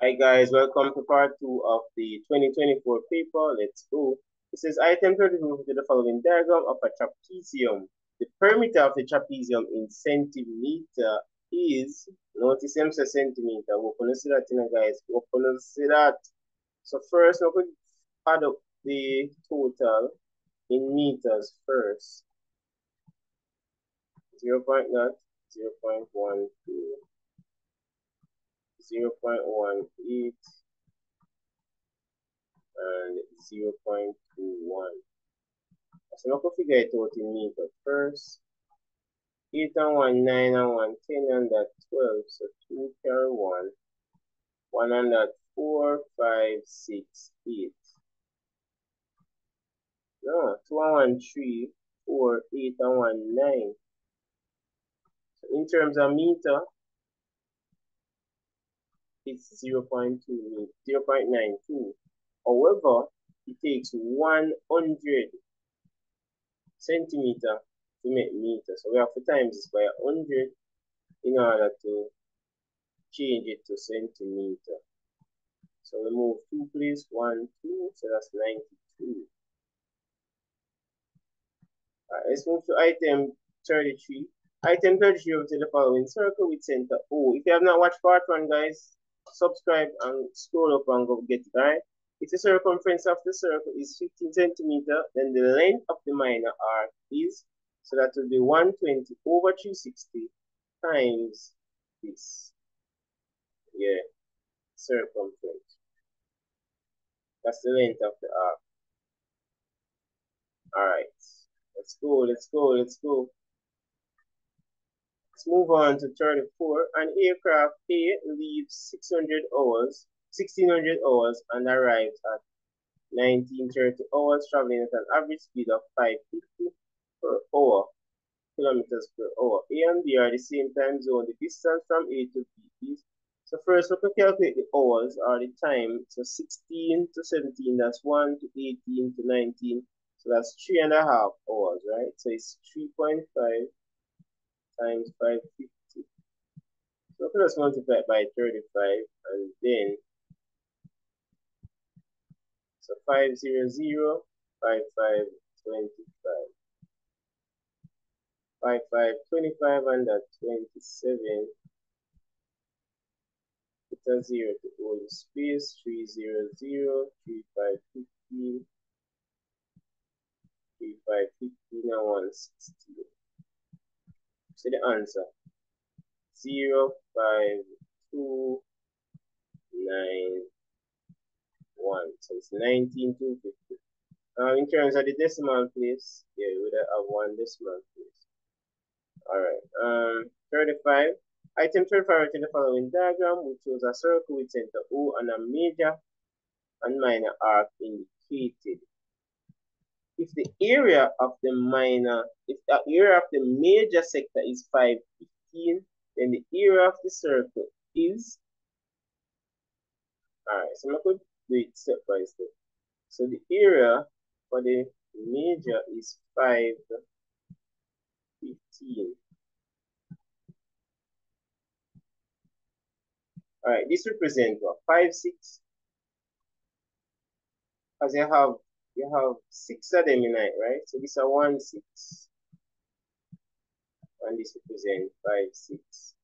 Hi guys, welcome to part 2 of the 2024 paper. Let's go. This is item 32 to the following diagram of a trapezium. The perimeter of the trapezium in centimeter is, notice him say centimeter. We're going to see that, guys. We're going to see that. So first, we're going to add up the total in meters first. 0 0.0, 0 0.12, 0 0.18, and 0.21. So I'm going to figure it out in meters first. 8 and 1, 9 and 1, 10 and that 12. So 2 carry 1. 1 and that 4, 5, 6, 8. No, 2 and 1, 3, 4, 8 and 1, 9. So in terms of meter, it's 0 0.2, 0 0.92. However, it takes 100 centimeter to make meter. So we have to times this by 100 in order to change it to centimeter. So we move 2 please, 1, 2, so that's 92. Alright, let's move to item 33. Item 33 over to the following circle with center O. If you have not watched part 1, guys, subscribe and scroll up and go get it, alright? If the circumference of the circle is 15 centimeter, then the length of the minor arc is, so that will be 120 over 360 times this. Yeah, circumference. That's the length of the arc. Alright, let's go. Let's move on to 34. An aircraft A leaves 1600 hours and arrives at 1930 hours, traveling at an average speed of 550 per hour, kilometers per hour. A and B are the same time zone. The distance from A to B is, so first we can calculate the hours or the time. So 16 to 17, that's 1 to 18 to 19. So that's 3.5 hours, right? So it's 3.5 times 550. So let's multiply by 35 and then, so 500, 5525. 5525 and that 27. Put a 0 to hold the space. 300, 3515, 3515 and 160. So the answer 05291. So it's 19250. In terms of the decimal place, yeah, we would have one decimal place. Alright. 35. Item 35 in the following diagram, which shows a circle with center O and a major and minor arc indicated. If the area of the major sector is 515, then the area of the circle is, alright, so I could do it step by step. So the area for the major is 515. Alright, this represents what? 5, 6. As you have 6 of them in it, right? So this is 1, 6. And this represents 5, 6.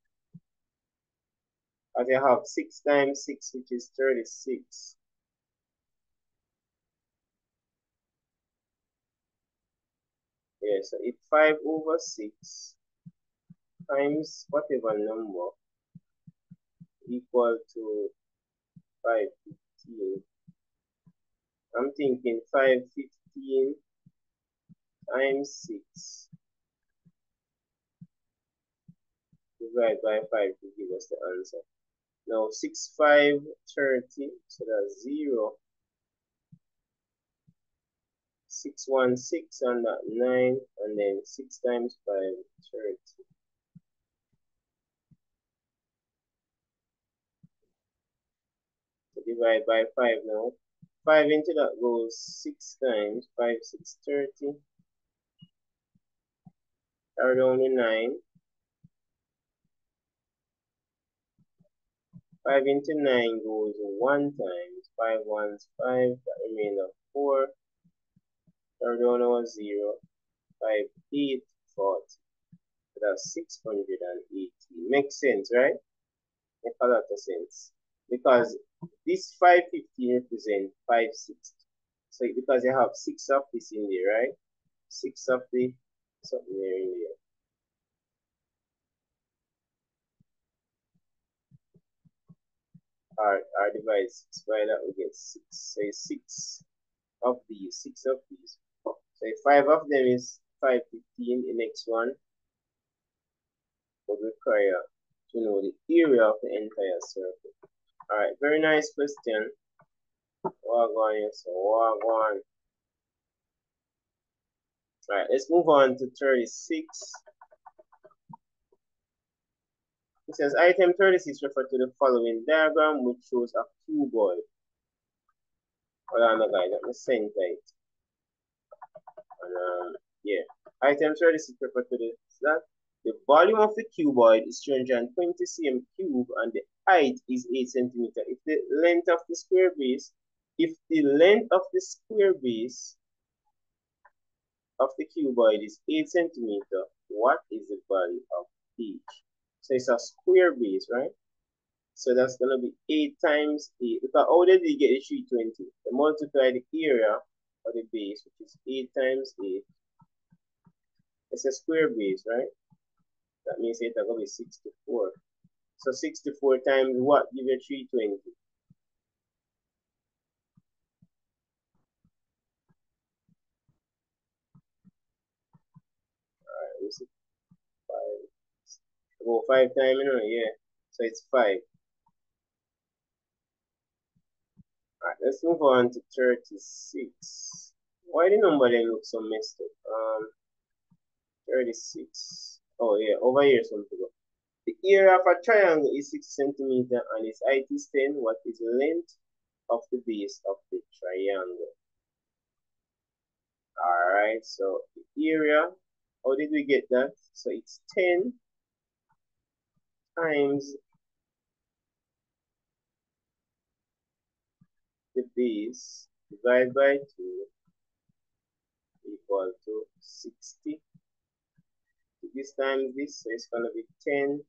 As you have 6 times 6, which is 36. Yeah, so it's 5 over 6 times whatever number equal to 515. I'm thinking 515 times 6 divided by 5 to give us the answer. Now 6, 5, 30, so that's 0. 6, 1, 6 and that 9, and then 6 times 5, 30. So divide by 5 now. 5 into that goes 6 times 5, 6, 30. Carry down the 9. 5 into 9 goes 1 times. 5 ones 5, that remains of 4. Third one was 0. 5, 8, 40. So that's 680. Makes sense, right? Makes a lot of sense. Because this 515 represents 560. So because you have 6 of this in there, right? 6 of the something there in there. R divided 6 by that, we get 6. So 6 of these, 6 of these. So if 5 of them is 515, the next one would require to know the area of the entire circle. Alright, very nice question. Wagwan, yes, wagwan. Alright, let's move on to 36. It says item 36 refer to the following diagram which shows a cuboid. Hold on, guys, let me center it. And yeah, item 36 refer to that. The volume of the cuboid is 320 cm cube and the height is 8 cm. If the length of the square base of the cuboid is 8 cm, what is the value of each? So it's a square base, right? So that's going to be 8 times 8. Because how did we get the 320? They multiply the area of the base, which is 8 times 8. It's a square base, right? That means it's going to be 64. So 64 times what give you 320? Alright, we see 5. Go 5 times, you know, yeah. So it's 5. Alright, let's move on to 36. Why the number then look so messed up? 36. Oh yeah, over here something. The area of a triangle is 6 cm and its height is 10. What is the length of the base of the triangle? Alright, so the area, how did we get that? So it's 10 times the base divided by 2 equal to 60. This times this, so it's going to be 10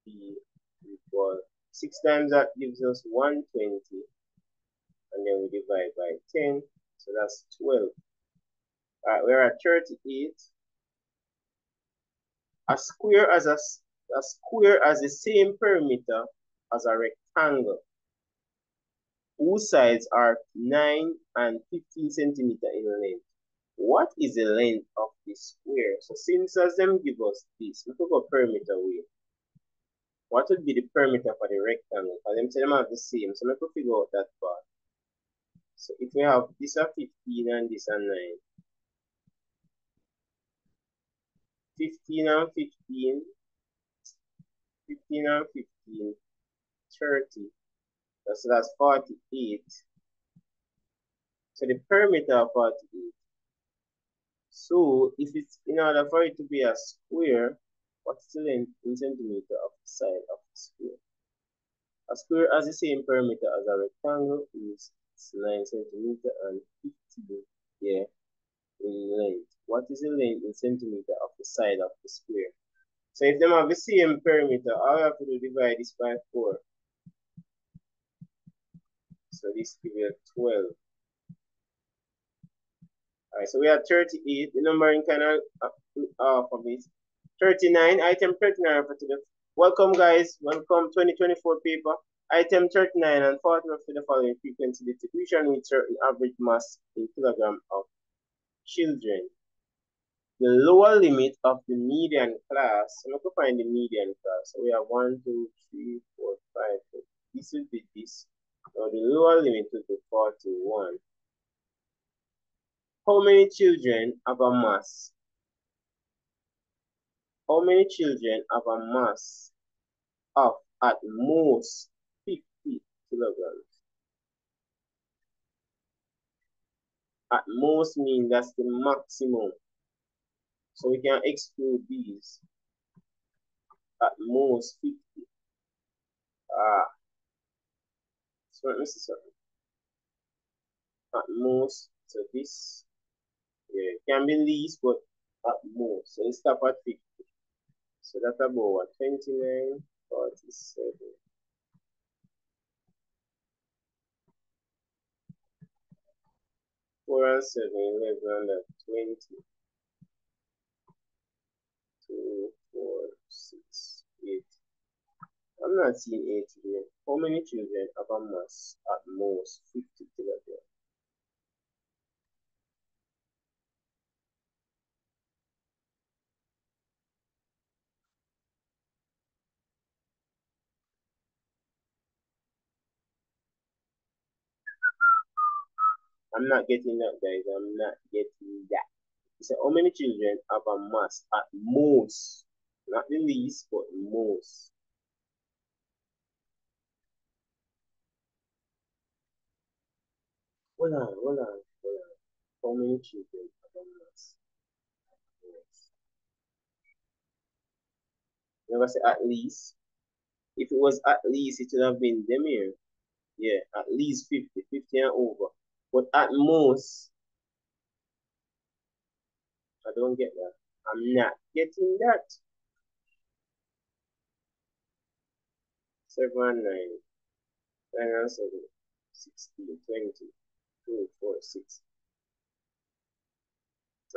equal 6 times that gives us 120, and then we divide by 10, so that's 12. Alright, we're at 38. A square has the same perimeter as a rectangle whose sides are 9 and 15 centimeter in length. What is the length of the square? So since as them give us this, we took a perimeter way. What would be the perimeter for the rectangle? For them say them have the same, so we could figure out that part. So if we have this at 15 and this at 9, 15 and 15, 15 and 15, 30. So that's 48. So the perimeter of 48. So if it's in order for it to be a square, what's the length in centimeter of the side of the square? A square has the same perimeter as a rectangle, is 9 centimeter and 15, yeah, in length. What is the length in centimeter of the side of the square? So if them have the same perimeter, all I have to do is divide this by 4. So this gives you 12. Alright, so we have 38. The numbering kind of off of it. 39, item 39 for today. Welcome guys, welcome 2024 paper. Item 39 and 40 for the following frequency distribution with certain average mass in kilogram of children. The lower limit of the median class, so I'm going to find the median class. So we have 1, 2, 3, 4, 5, 6. This will be this. So the lower limit will be 41. How many children have a mass? How many children have a mass of at most 50 kilograms? At most means that's the maximum. So we can exclude these. At most 50. So let me see something. At most, so this, yeah, can be least, but at most. So let's stop at 50. So that's about what? 29, 47. 4 and 7, 11 and 20. 2, 4, 6, 8. I'm not seeing 8 here. How many children have a mass at most 50 kilograms? I'm not getting that, guys. I'm not getting that. So how many children have a mass at most? Not the least, but most. Hold on, hold on, hold on. How many children have a mass at most? Never say at least. If it was at least, it would have been them here. Yeah, at least 50, 50 and over. But at most, I don't get that. I'm not getting that. 7 and 9, 9 and 7, 16, 20, 2, 4, 6.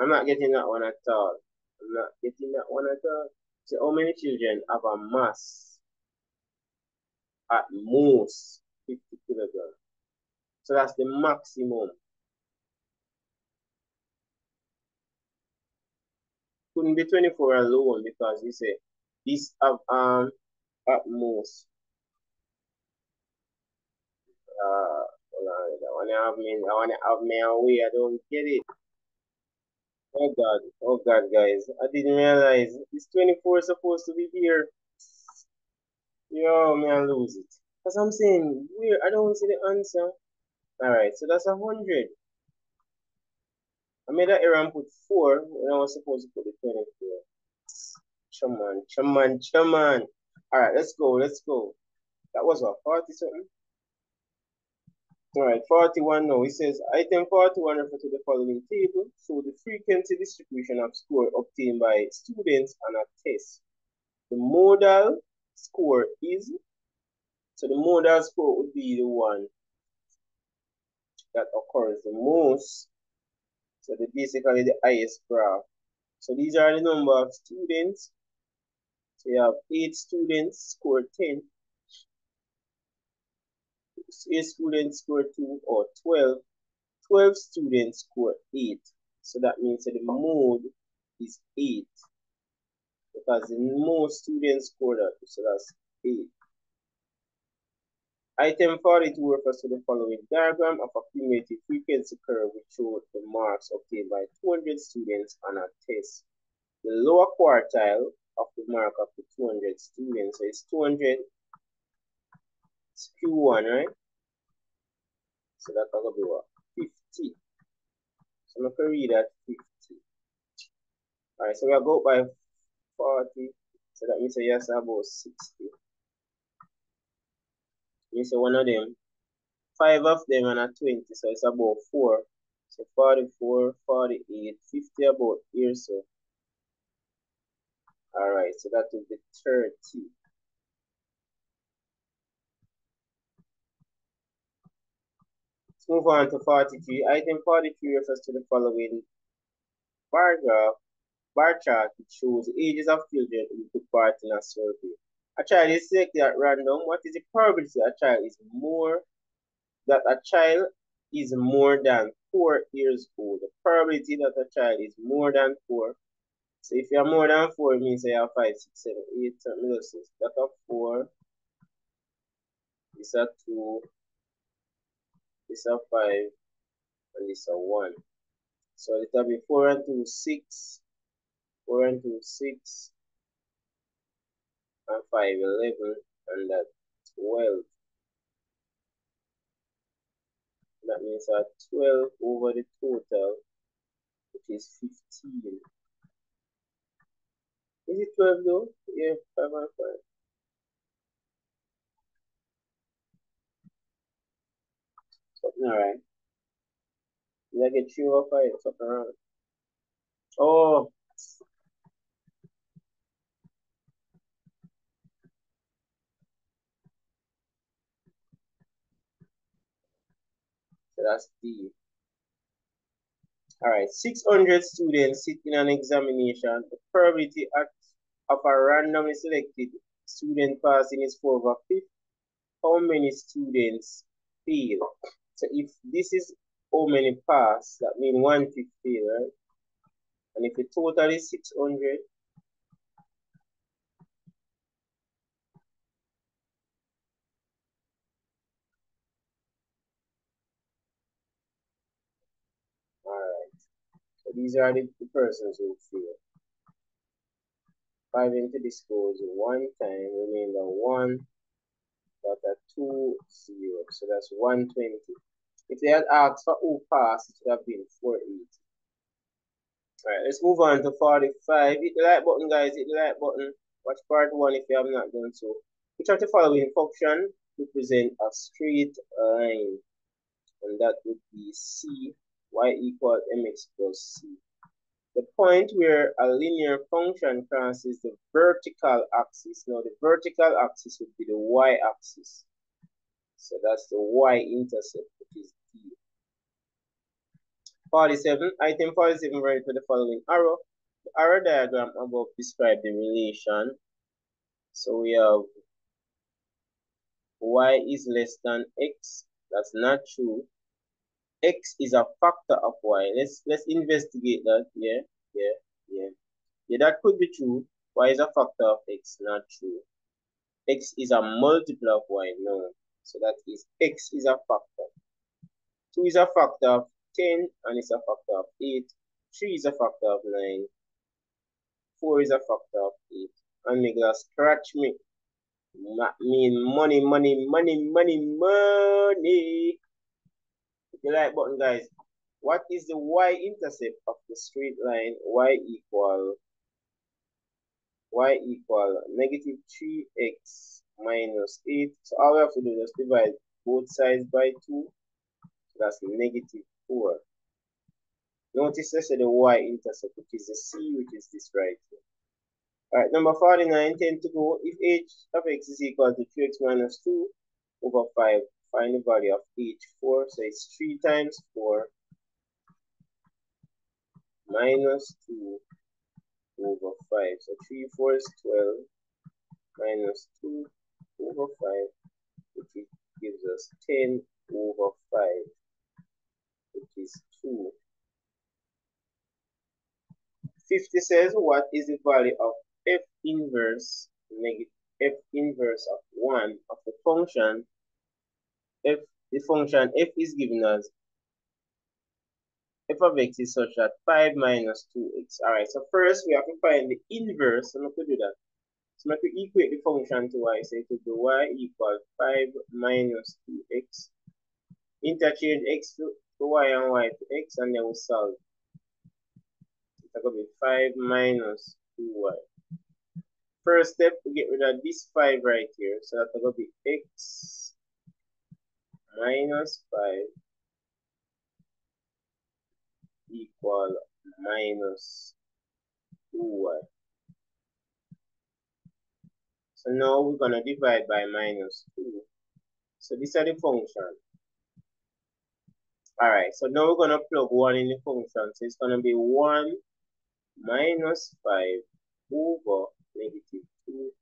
I'm not getting that one at all. I'm not getting that one at all. So how many children have a mass at most 50 kilograms? So that's the maximum. Couldn't be 24 alone because we say this have at most hold on, I wanna have me away. I don't get it. Oh God, guys. I didn't realize this 24 is supposed to be here. Yo, man, lose it. Because I'm saying, where I don't see the answer. Alright, so that's 100. I made that error and put 4 when I was supposed to put the 24. Chaman, chaman, chaman. Alright, let's go, let's go. That was what, 40 something? Alright, 41 now. It says item 41 refer to the following table. So the frequency distribution of score obtained by students on a test. The modal score is, so the modal score would be the one that occurs the most. So the basically the highest graph. So these are the number of students. So you have 8 students score 10, 8 students score 2, or 12. 12 students score 8. So that means that the mode is 8 because the most students score that. So that's 8. Item 42 refers to the following diagram of a cumulative frequency curve which shows the marks obtained by 200 students on a test. The lower quartile of the mark of the 200 students, so it's 200 it's Q1, right? So that's going to be what? 50. So I'm going to read at 50. Alright, so we'll go by 40. So that means yes, about 60. Means one of them, 5 of them and a 20, so it's about 4. So 44, 48, 50 about here, so. Alright, so that will be 30. Let's move on to 43. Item 43 refers to the following bar graph, bar chart, which shows the ages of children who took part in a survey. A child is selected at random. What is the probability that a child is more than 4 years old? The probability that a child is more than 4. So if you are more than 4, it means you have 5, 6, 7, 8, something else. That a 4, this a 2, this a 5, and this a 1. So it will be 4 and 2, 6, 4 and 2, 6, and 5, 11, and that 12. That means that 12 over the total, which is 15. Is it 12 though? Yeah, 5 and 5. Alright. Did I get 3 over 5? Something around. Oh, so that's D. Alright, 600 students sit in an examination. The probability of a randomly selected student passing is 4 over 5. How many students fail? So if this is how many pass, that means 1/5 fail, right? And if the total is 600, alright. So these are the persons who fail. 5 into this goes 1 time, remainder 1, dot at 2, 0. So that's 120. If they had asked for who passed, it would have been 480. Alright, let's move on to 45. Hit the like button, guys. Hit the like button. Watch part 1 if you have not done so. Which of the following function represent a straight line? And that would be C, y equal mx plus c. The point where a linear function crosses the vertical axis. Now, the vertical axis would be the y-axis. So that's the y-intercept, which is D. 47. Item 47, ready for the following arrow. The arrow diagram above describes the relation. So we have y is less than x. That's not true. X is a factor of y. Let's investigate that. Yeah. Yeah, that could be true. Y is a factor of x, not true. X is a multiple of y, no. So that is x is a factor. 2 is a factor of 10 and it's a factor of 8. 3 is a factor of 9. 4 is a factor of 8. And make that scratch me. Mean money, money, money, money, money. Hit the like button, guys. What is the y-intercept of the straight line? Y equal negative 3x minus 8. So all we have to do is just divide both sides by 2. So that's negative 4. Notice I said the y-intercept, which is the c, which is this right here. Alright, number 49, 10 to go. If h of x is equal to 3x minus 2 over 5, find the value of h4. So it's 3 times 4 minus 2 over 5. So 3 4 is 12 minus 2 over 5, which gives us 10 over 5, which is 2. 50 says, what is the value of f inverse of 1 of the function f? The function f is given as f of x is such that 5 minus 2x. Alright, so first we have to find the inverse, so we could do that. So we could equate the function to y, so it would be y equal 5 minus 2x. Interchange x to y and y to x, and then we solve. It's going to be 5 minus 2y. First step, we get rid of this 5 right here. So that's going to be x minus 5 equal minus 2y. So now we're going to divide by minus 2. So these are the function. Alright, so now we're going to plug 1 in the function. So it's going to be 1 minus 5 over negative 2,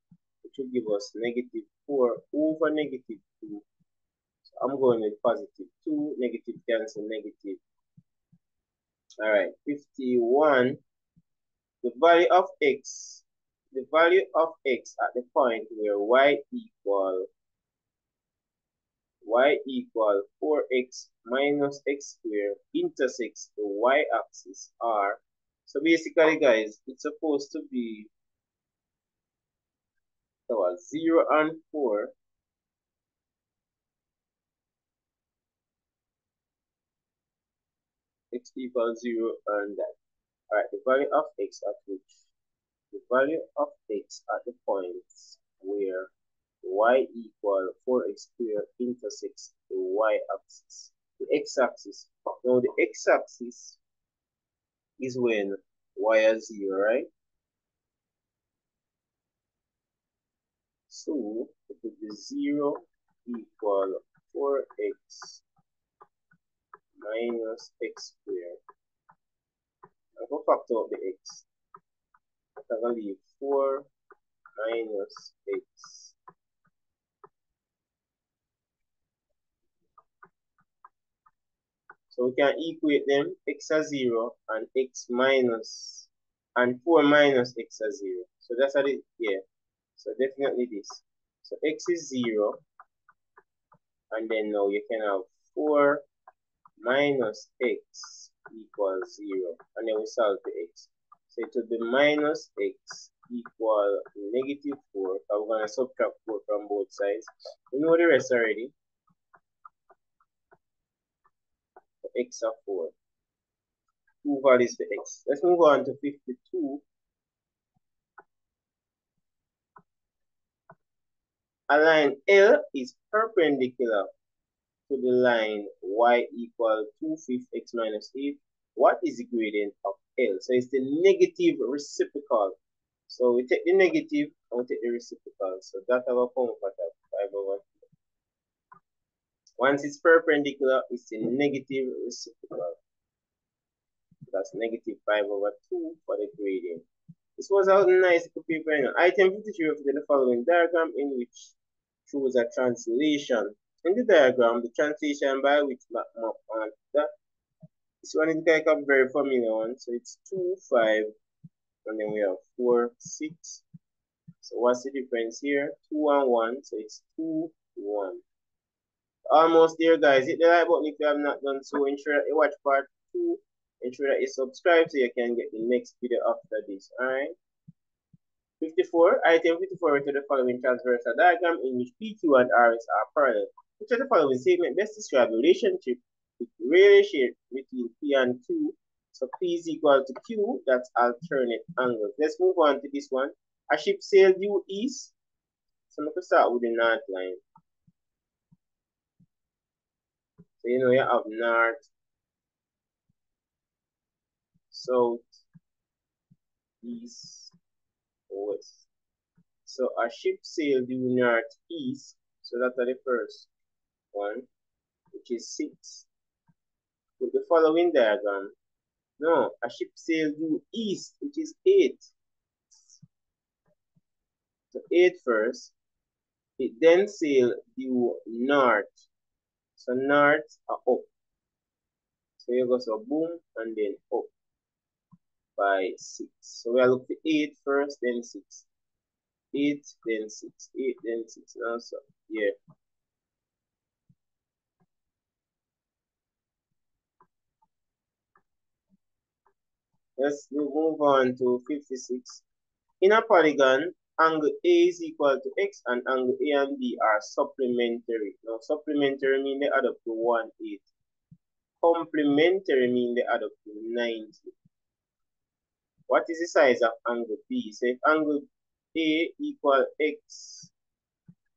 which will give us negative 4 over negative 2. So I'm going with positive 2, negative cancel negative. Alright, 51. The value of x at the point where y equal 4x minus x squared intersects the y-axis are. So basically, guys, it's supposed to be 0 and 4. X equals 0 and that. Alright, the value of x at the points where y equal 4x squared intersects the y-axis. The the x-axis. Now the x-axis is when y is 0, right? So it would be 0 equal 4x minus x squared. I'm going to factor out the x. I'm going to leave 4 minus x. So we can equate them, x is 0 and x minus, and 4 minus x is 0. So that's how it, yeah. So definitely this. So x is 0, and then now you can have 4 minus x equals 0, and then we solve for x. So it will be minus x equal negative 4. So we're going to subtract 4 from both sides. We know the rest already. So x of 4. 2 values for x. Let's move on to 52. A line L is perpendicular to the line y equal 2/5 x minus 8. What is the gradient of L? So it's the negative reciprocal. So we take the negative and we take the reciprocal. So that our form of 5/2. Once it's perpendicular, it's the negative reciprocal. That's negative 5/2 for the gradient. This was a nice paper. Item 53 of the following diagram in which shows a translation. In the diagram, the translation by which map on that. This one is like a very familiar one. So it's 2, 5, and then we have 4, 6. So what's the difference here? 2 and 1. So it's 2, 1. Almost there, guys. Hit the like button if you have not done so. Ensure that you watch part 2. Ensure that you subscribe so you can get the next video after this. Alright. 54. Item 54 to the following transversal diagram in which PQ and RS are parallel. Which of the following statement best describe the relationship between P and Q? So P is equal to Q, that's alternate angles. Let's move on to this one. A ship sailed due east. So I'm going to start with the north line. So you know you have north, south, east, west. So a ship sailed due northeast. So that's the first one, which is 6. With the following diagram. No, a ship sailed due east, which is 8. So 8 first. It then sailed due north. So north are up. So you go so boom and then up by 6. So we are looking at 8 first, then 6. 8, then 6. 8, then 6. Now so yeah. Let's move on to 56. In a polygon, angle A is equal to x and angle A and B are supplementary. Now, supplementary means they add up to 180. Complementary means they add up to 90. What is the size of angle B? So if angle A equal x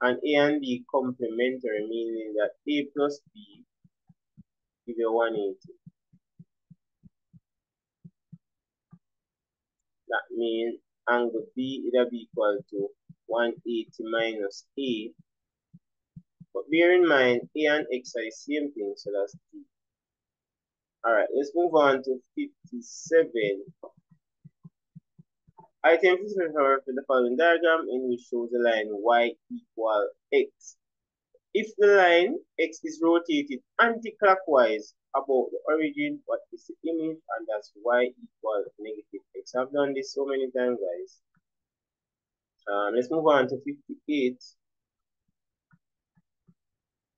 and A and B complementary, meaning that A plus B give you 180. That means angle B will be equal to 180 minus A. But bear in mind, A and X are the same thing, so that's D. Alright, let's move on to 57. Item 57 for the following diagram in which shows the line y equal x. If the line x is rotated anti-clockwise about the origin, what is the image? And that's y equal negative x. I've done this so many times, guys. Let's move on to 58.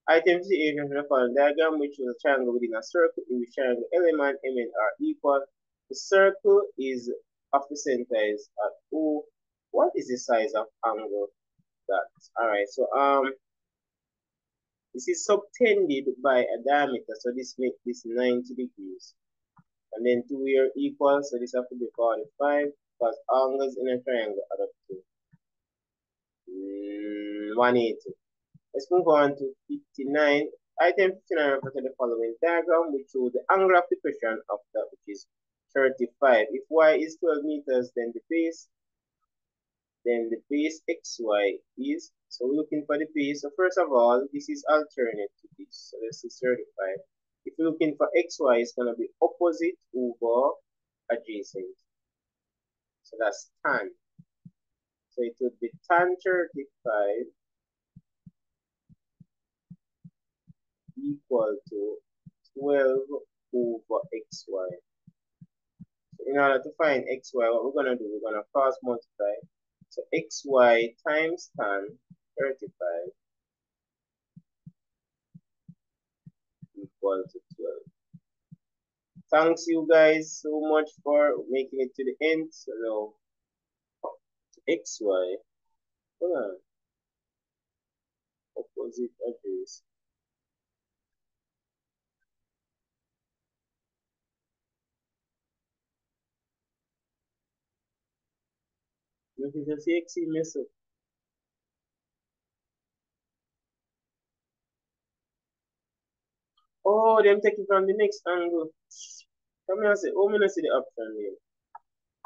Item 58 is the following diagram, which is a triangle within a circle in which triangle element MN are equal. The circle is of the center is at O. What is the size of angle that? Alright, so this is subtended by a diameter, so this makes this 90 degrees. And then 2 here equal, so this has to be 45 because angles in a triangle add up to 180. Let's move on to 59. Item 59 refers to the following diagram, which shows the angle of the question of that which is 35. If y is 12 meters, then the base xy is, so we're looking for the base. So first of all, this is alternate to this. So this is 35. If we're looking for xy, it's going to be opposite over adjacent. So that's tan. So it would be tan 35 equal to 12 over xy. So in order to find xy, what we're going to do, we're going to cross multiply. So xy times tan 35 equal to 12. Thanks you guys so much for making it to the end. So now xy, hold on, opposite address. Look at the CXC mess up. Oh, them take it from the next angle. Come here and say, oh, I'm gonna see the option here.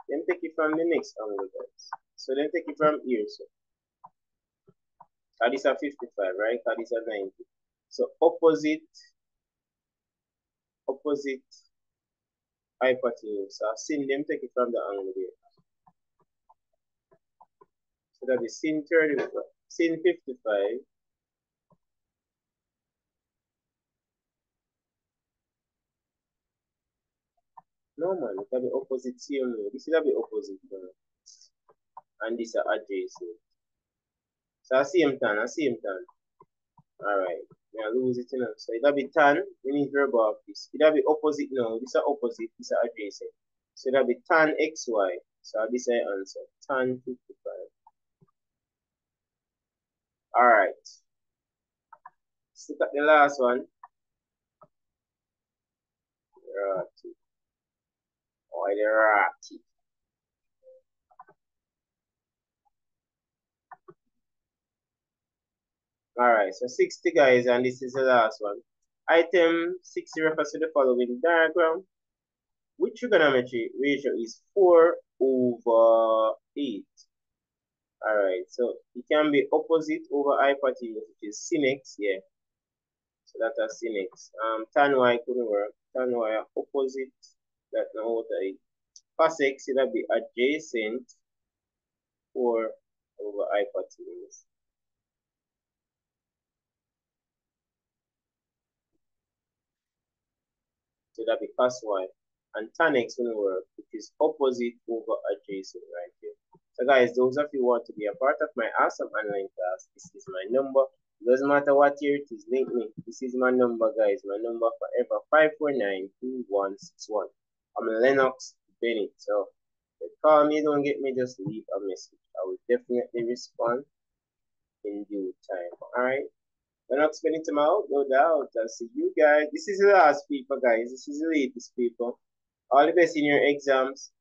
Them take it from the next angle, guys. So then take it from here. So this are 55, right? This are 90. So opposite hypotenuse. So I've seen them take it from the angle there. So that is sin 35, sin 55. No man, it can be opposite same. This is a bit opposite. And this is adjacent. So I see him tan. Alright. Yeah, lose it, you know. So it'll be tan. We need to rub off this. It'll be opposite now. This is opposite. This is adjacent. So it'll be tan xy. So this is the answer. Tan 55. Alright. Let's look at the last one. Rati. Oh, the Rati. Alright, so 60 guys, and this is the last one. Item 60 refers to the following diagram, which trigonometry ratio is 4 over 8. Alright, so it can be opposite over hypotenuse, which is sin x, yeah. So that's sin x. Tan y couldn't work. Tan y opposite, that now what I cos x, it'll be adjacent 4 over hypotenuse. So that'll be cos y. And tan x will work, which is opposite over adjacent right here. So guys, those of you who want to be a part of my awesome online class, this is my number. It doesn't matter what year it is, link me. This is my number, guys. My number forever, 549-2161. I'm Lennox Bennett. So if you call me, don't get me, just leave a message. I will definitely respond in due time. Alright? Lennox Bennett out, no doubt. I'll see you guys. This is the last paper, guys. This is the latest paper. All the best in your exams.